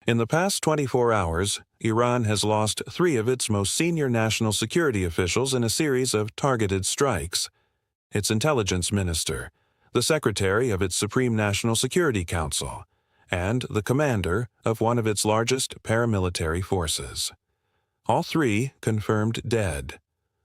In the past 24 hours, Iran has lost 3 of its most senior national security officials in a series of targeted strikes: its intelligence minister, the secretary of its Supreme National Security Council, and the commander of one of its largest paramilitary forces. All 3 confirmed dead.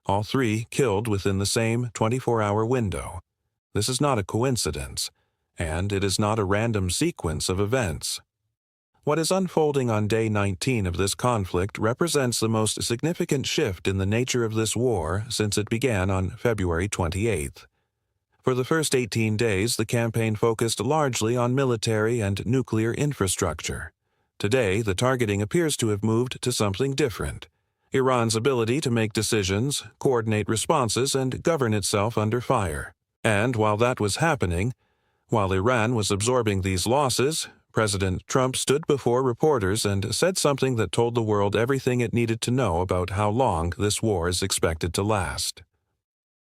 All 3 killed within the same 24-hour window. This is not a coincidence, and it is not a random sequence of events. What is unfolding on day 19 of this conflict represents the most significant shift in the nature of this war since it began on February 28th. For the first 18 days, the campaign focused largely on military and nuclear infrastructure. Today, the targeting appears to have moved to something different: Iran's ability to make decisions, coordinate responses, and govern itself under fire. And while that was happening, while Iran was absorbing these losses, President Trump stood before reporters and said something that told the world everything it needed to know about how long this war is expected to last.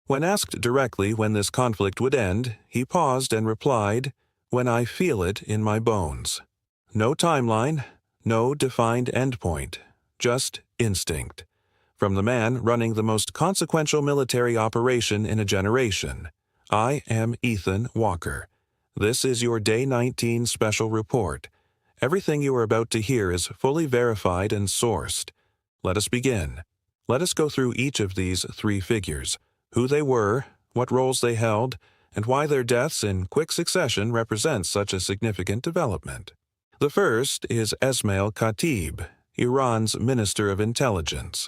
When asked directly when this conflict would end, he paused and replied, "When I feel it in my bones." No timeline, no defined endpoint, just instinct. From the man running the most consequential military operation in a generation. I am Ethan Walker. This is your Day 19 special report. Everything you are about to hear is fully verified and sourced. Let us begin. Let us go through each of these 3 figures: who they were, what roles they held, and why their deaths in quick succession represent such a significant development. The first is Esmail Khatib, Iran's Minister of Intelligence.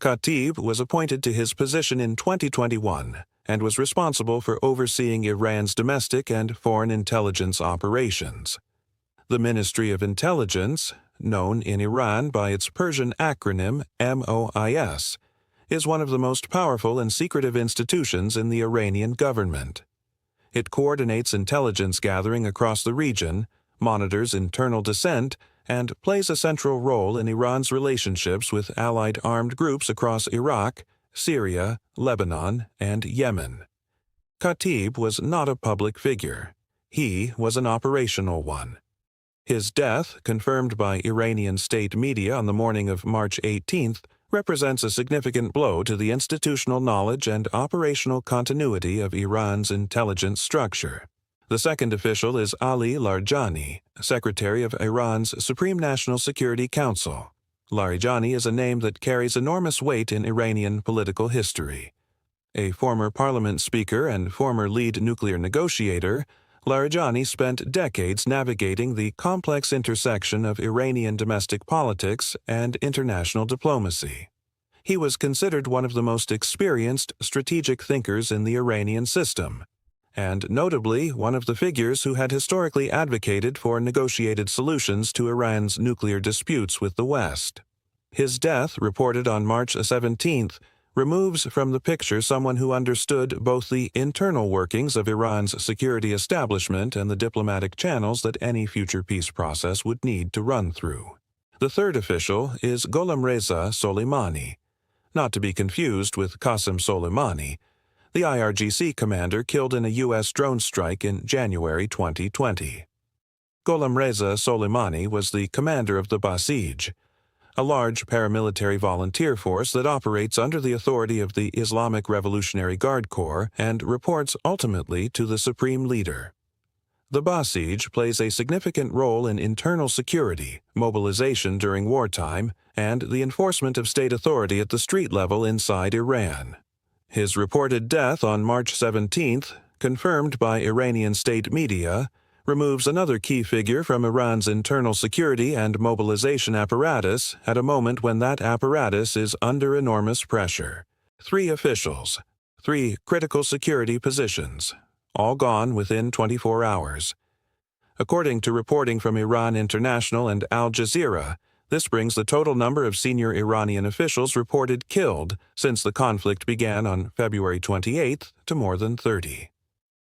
Khatib was appointed to his position in 2021 and was responsible for overseeing Iran's domestic and foreign intelligence operations. The Ministry of Intelligence, known in Iran by its Persian acronym MOIS, is one of the most powerful and secretive institutions in the Iranian government. It coordinates intelligence gathering across the region, monitors internal dissent, and plays a central role in Iran's relationships with allied armed groups across Iraq, Syria, Lebanon, and Yemen. Khatib was not a public figure. He was an operational one. His death, confirmed by Iranian state media on the morning of March 18th, represents a significant blow to the institutional knowledge and operational continuity of Iran's intelligence structure. The second official is Ali Larijani, Secretary of Iran's Supreme National Security Council. Larijani is a name that carries enormous weight in Iranian political history. A former parliament speaker and former lead nuclear negotiator, Larijani spent decades navigating the complex intersection of Iranian domestic politics and international diplomacy. He was considered one of the most experienced strategic thinkers in the Iranian system, and notably one of the figures who had historically advocated for negotiated solutions to Iran's nuclear disputes with the West. His death, reported on March 17th, removes from the picture someone who understood both the internal workings of Iran's security establishment and the diplomatic channels that any future peace process would need to run through. The third official is Gholamreza Soleimani, not to be confused with Qasem Soleimani, the IRGC commander killed in a U.S. drone strike in January 2020. Gholamreza Soleimani was the commander of the Basij, a large paramilitary volunteer force that operates under the authority of the Islamic Revolutionary Guard Corps and reports ultimately to the supreme leader. The Basij plays a significant role in internal security, mobilization during wartime, and the enforcement of state authority at the street level inside Iran. His reported death on March 17th, confirmed by Iranian state media, removes another key figure from Iran's internal security and mobilization apparatus at a moment when that apparatus is under enormous pressure. 3 officials, 3 critical security positions, all gone within 24 hours. According to reporting from Iran International and Al Jazeera, this brings the total number of senior Iranian officials reported killed since the conflict began on February 28th to more than 30.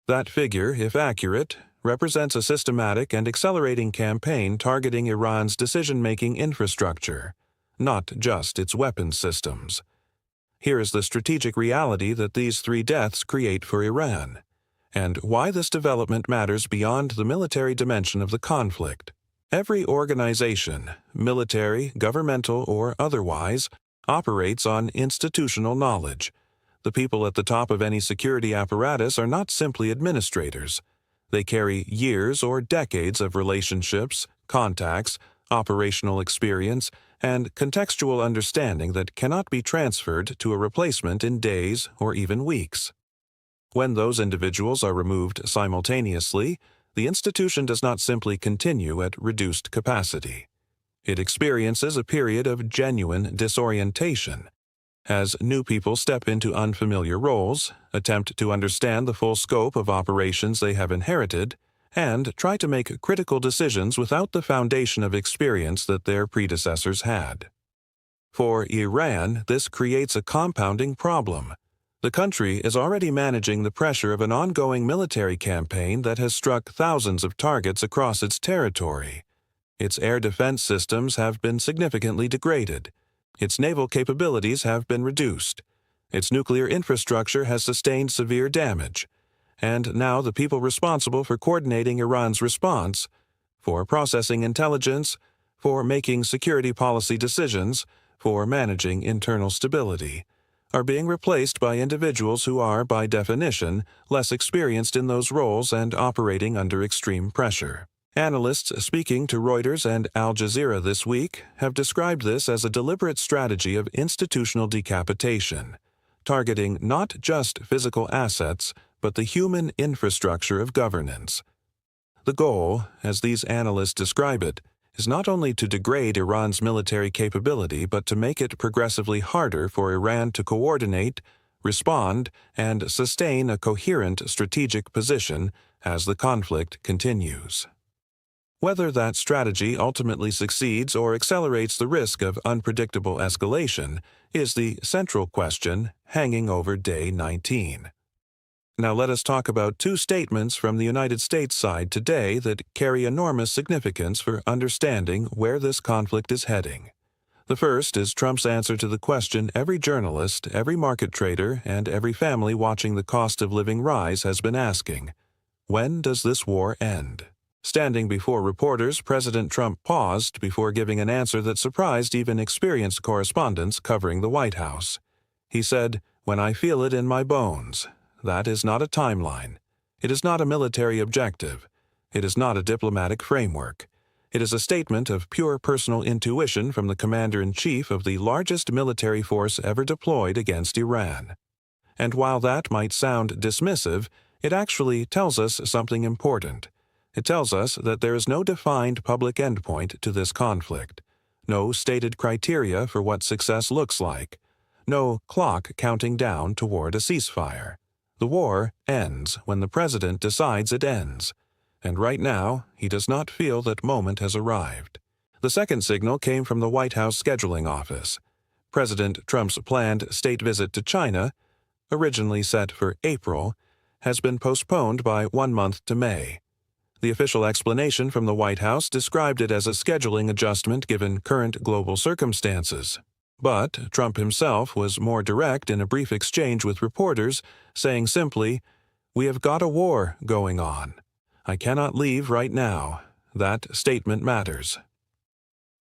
That figure, if accurate, represents a systematic and accelerating campaign targeting Iran's decision-making infrastructure, not just its weapons systems. Here is the strategic reality that these 3 deaths create for Iran, and why this development matters beyond the military dimension of the conflict. Every organization, military, governmental, or otherwise, operates on institutional knowledge. The people at the top of any security apparatus are not simply administrators. They carry years or decades of relationships, contacts, operational experience, and contextual understanding that cannot be transferred to a replacement in days or even weeks. When those individuals are removed simultaneously, the institution does not simply continue at reduced capacity. It experiences a period of genuine disorientation. As new people step into unfamiliar roles, attempt to understand the full scope of operations they have inherited, and try to make critical decisions without the foundation of experience that their predecessors had. For Iran, this creates a compounding problem. The country is already managing the pressure of an ongoing military campaign that has struck thousands of targets across its territory. Its air defense systems have been significantly degraded. Its naval capabilities have been reduced. Its nuclear infrastructure has sustained severe damage. And now the people responsible for coordinating Iran's response, for processing intelligence, for making security policy decisions, for managing internal stability, are being replaced by individuals who are, by definition, less experienced in those roles and operating under extreme pressure. Analysts speaking to Reuters and Al Jazeera this week have described this as a deliberate strategy of institutional decapitation, targeting not just physical assets, but the human infrastructure of governance. The goal, as these analysts describe it, is not only to degrade Iran's military capability, but to make it progressively harder for Iran to coordinate, respond, and sustain a coherent strategic position as the conflict continues. Whether that strategy ultimately succeeds or accelerates the risk of unpredictable escalation is the central question hanging over Day 19. Now let us talk about two statements from the United States side today that carry enormous significance for understanding where this conflict is heading. The first is Trump's answer to the question every journalist, every market trader, and every family watching the cost of living rise has been asking: when does this war end? Standing before reporters, President Trump paused before giving an answer that surprised even experienced correspondents covering the White House. He said, "When I feel it in my bones." That is not a timeline. It is not a military objective. It is not a diplomatic framework. It is a statement of pure personal intuition from the commander-in-chief of the largest military force ever deployed against Iran. And while that might sound dismissive, it actually tells us something important. It tells us that there is no defined public endpoint to this conflict, no stated criteria for what success looks like, no clock counting down toward a ceasefire. The war ends when the president decides it ends, and right now he does not feel that moment has arrived. The second signal came from the White House scheduling office. President Trump's planned state visit to China, originally set for April, has been postponed by 1 month to May. The official explanation from the White House described it as a scheduling adjustment given current global circumstances. But Trump himself was more direct in a brief exchange with reporters, saying simply, "We have got a war going on. I cannot leave right now. That statement matters."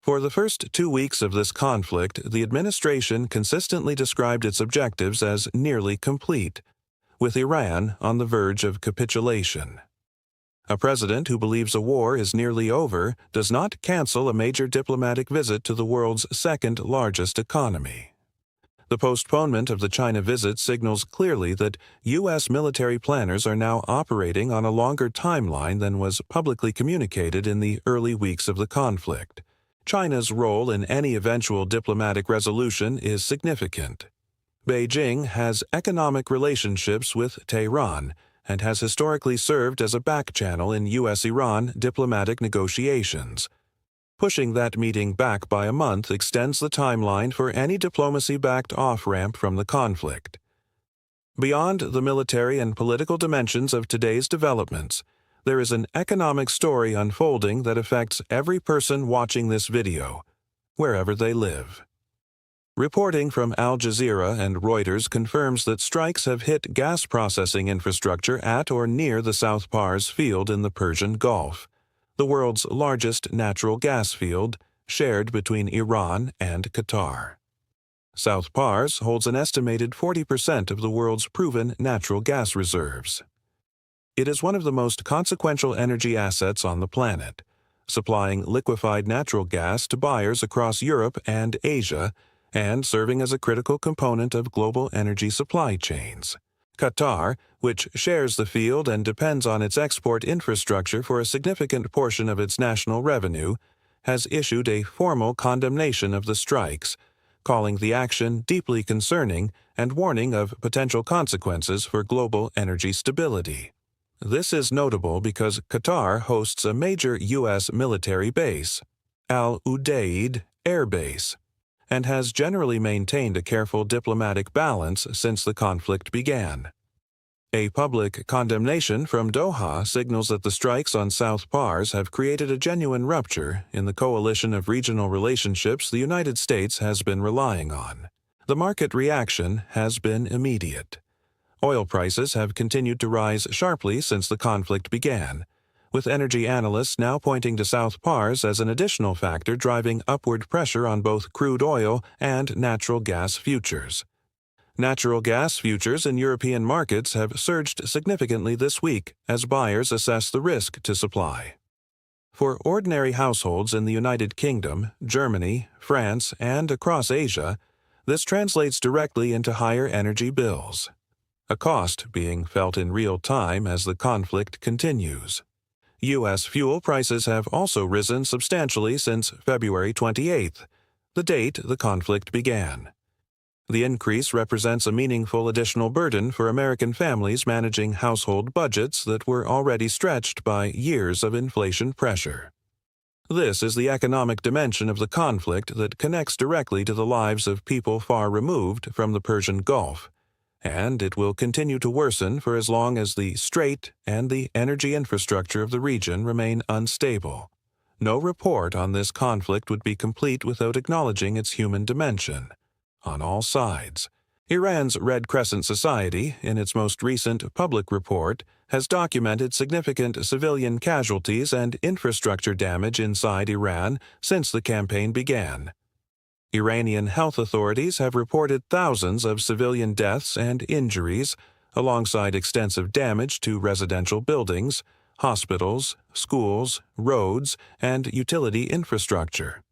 For the first 2 weeks of this conflict, the administration consistently described its objectives as nearly complete, with Iran on the verge of capitulation. A president who believes a war is nearly over does not cancel a major diplomatic visit to the world's second-largest economy. The postponement of the China visit signals clearly that U.S. military planners are now operating on a longer timeline than was publicly communicated in the early weeks of the conflict. China's role in any eventual diplomatic resolution is significant. Beijing has economic relationships with Tehran and has historically served as a back channel in U.S.-Iran diplomatic negotiations. Pushing that meeting back by a month extends the timeline for any diplomacy-backed off-ramp from the conflict. Beyond the military and political dimensions of today's developments, there is an economic story unfolding that affects every person watching this video, wherever they live. Reporting from Al Jazeera and Reuters confirms that strikes have hit gas processing infrastructure at or near the South Pars field in the Persian Gulf. the world's largest natural gas field, shared between Iran and Qatar. South Pars holds an estimated 40% of the world's proven natural gas reserves. It is one of the most consequential energy assets on the planet, supplying liquefied natural gas to buyers across Europe and Asia, and serving as a critical component of global energy supply chains. Qatar, which shares the field and depends on its export infrastructure for a significant portion of its national revenue, has issued a formal condemnation of the strikes, calling the action deeply concerning and warning of potential consequences for global energy stability. This is notable because Qatar hosts a major U.S. military base, Al Udeid Air Base, and has generally maintained a careful diplomatic balance since the conflict began. A public condemnation from Doha signals that the strikes on South Pars have created a genuine rupture in the coalition of regional relationships the United States has been relying on. The market reaction has been immediate. Oil prices have continued to rise sharply since the conflict began, with energy analysts now pointing to South Pars as an additional factor driving upward pressure on both crude oil and natural gas futures. Natural gas futures in European markets have surged significantly this week as buyers assess the risk to supply. For ordinary households in the United Kingdom, Germany, France, and across Asia, this translates directly into higher energy bills, a cost being felt in real time as the conflict continues. U.S. fuel prices have also risen substantially since February 28th, the date the conflict began. The increase represents a meaningful additional burden for American families managing household budgets that were already stretched by years of inflation pressure. This is the economic dimension of the conflict that connects directly to the lives of people far removed from the Persian Gulf, and it will continue to worsen for as long as the Strait and the energy infrastructure of the region remain unstable. No report on this conflict would be complete without acknowledging its human dimension. On all sides, Iran's Red Crescent Society, in its most recent public report, has documented significant civilian casualties and infrastructure damage inside Iran since the campaign began. Iranian health authorities have reported thousands of civilian deaths and injuries, alongside extensive damage to residential buildings, hospitals, schools, roads, and utility infrastructure.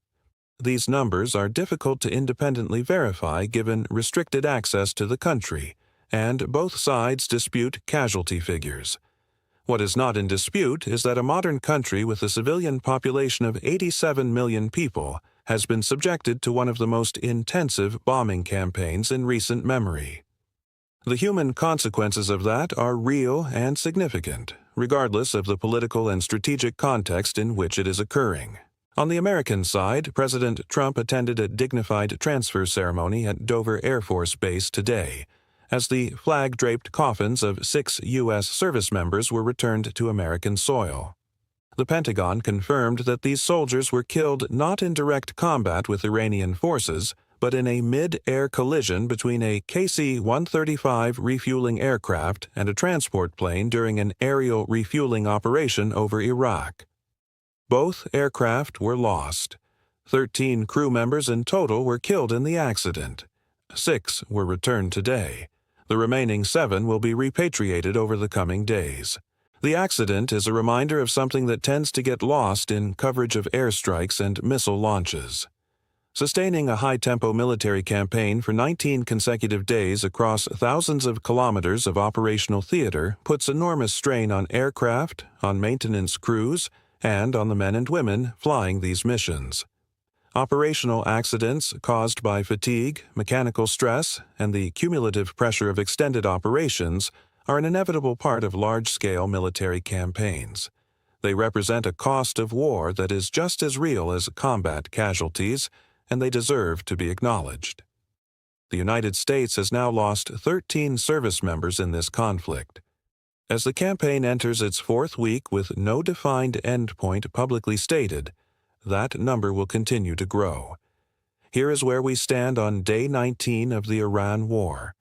These numbers are difficult to independently verify given restricted access to the country, and both sides dispute casualty figures. What is not in dispute is that a modern country with a civilian population of 87 million people has been subjected to one of the most intensive bombing campaigns in recent memory. The human consequences of that are real and significant, regardless of the political and strategic context in which it is occurring. On the American side, President Trump attended a dignified transfer ceremony at Dover Air Force Base today, as the flag-draped coffins of 6 U.S. service members were returned to American soil. The Pentagon confirmed that these soldiers were killed not in direct combat with Iranian forces, but in a mid-air collision between a KC-135 refueling aircraft and a transport plane during an aerial refueling operation over Iraq. Both aircraft were lost. 13 crew members in total were killed in the accident. 6 were returned today. The remaining 7 will be repatriated over the coming days. The accident is a reminder of something that tends to get lost in coverage of airstrikes and missile launches. Sustaining a high-tempo military campaign for 19 consecutive days across thousands of kilometers of operational theater puts enormous strain on aircraft, on maintenance crews, and on the men and women flying these missions. Operational accidents caused by fatigue, mechanical stress, and the cumulative pressure of extended operations are an inevitable part of large-scale military campaigns. They represent a cost of war that is just as real as combat casualties, and they deserve to be acknowledged. The United States has now lost 13 service members in this conflict. As the campaign enters its 4th week with no defined endpoint publicly stated, that number will continue to grow. Here is where we stand on Day 19 of the Iran War,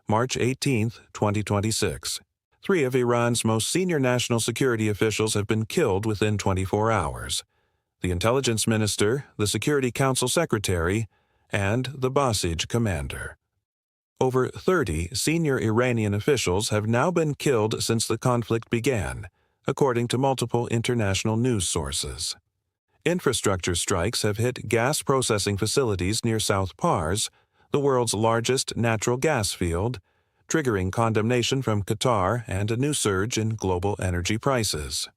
March 18, 2026. 3 of Iran's most senior national security officials have been killed within 24 hours. The intelligence minister, the Security Council secretary, and the Basij commander. Over 30 senior Iranian officials have now been killed since the conflict began, according to multiple international news sources. Infrastructure strikes have hit gas processing facilities near South Pars, the world's largest natural gas field, triggering condemnation from Qatar and a new surge in global energy prices.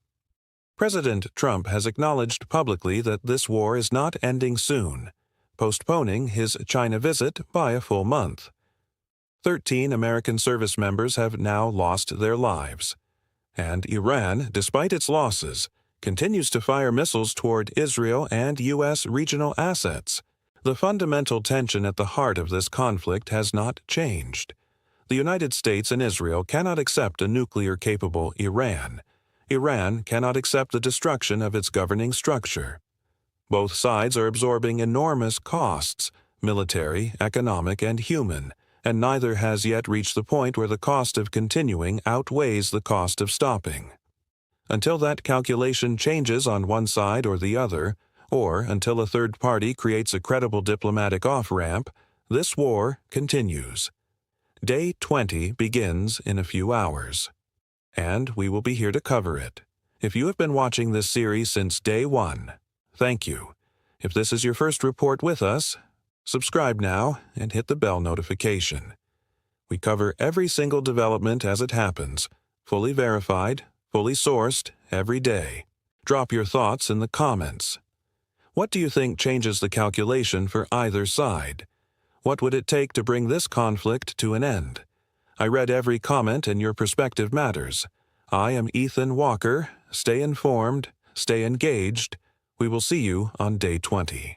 President Trump has acknowledged publicly that this war is not ending soon, postponing his China visit by a full month. 13 American service members have now lost their lives, and Iran, despite its losses, continues to fire missiles toward Israel and U.S. regional assets. The fundamental tension at the heart of this conflict has not changed. The United States and Israel cannot accept a nuclear-capable Iran. Iran cannot accept the destruction of its governing structure. Both sides are absorbing enormous costs, military, economic, and human, and neither has yet reached the point where the cost of continuing outweighs the cost of stopping. Until that calculation changes on one side or the other, or until a third party creates a credible diplomatic off-ramp, this war continues. Day 20 begins in a few hours, and we will be here to cover it. If you have been watching this series since day 1, thank you. If this is your first report with us, subscribe now and hit the bell notification. We cover every single development as it happens, fully verified, fully sourced, every day. Drop your thoughts in the comments. What do you think changes the calculation for either side? What would it take to bring this conflict to an end? I read every comment and your perspective matters. I am Ethan Walker. Stay informed, stay engaged. We will see you on day 20.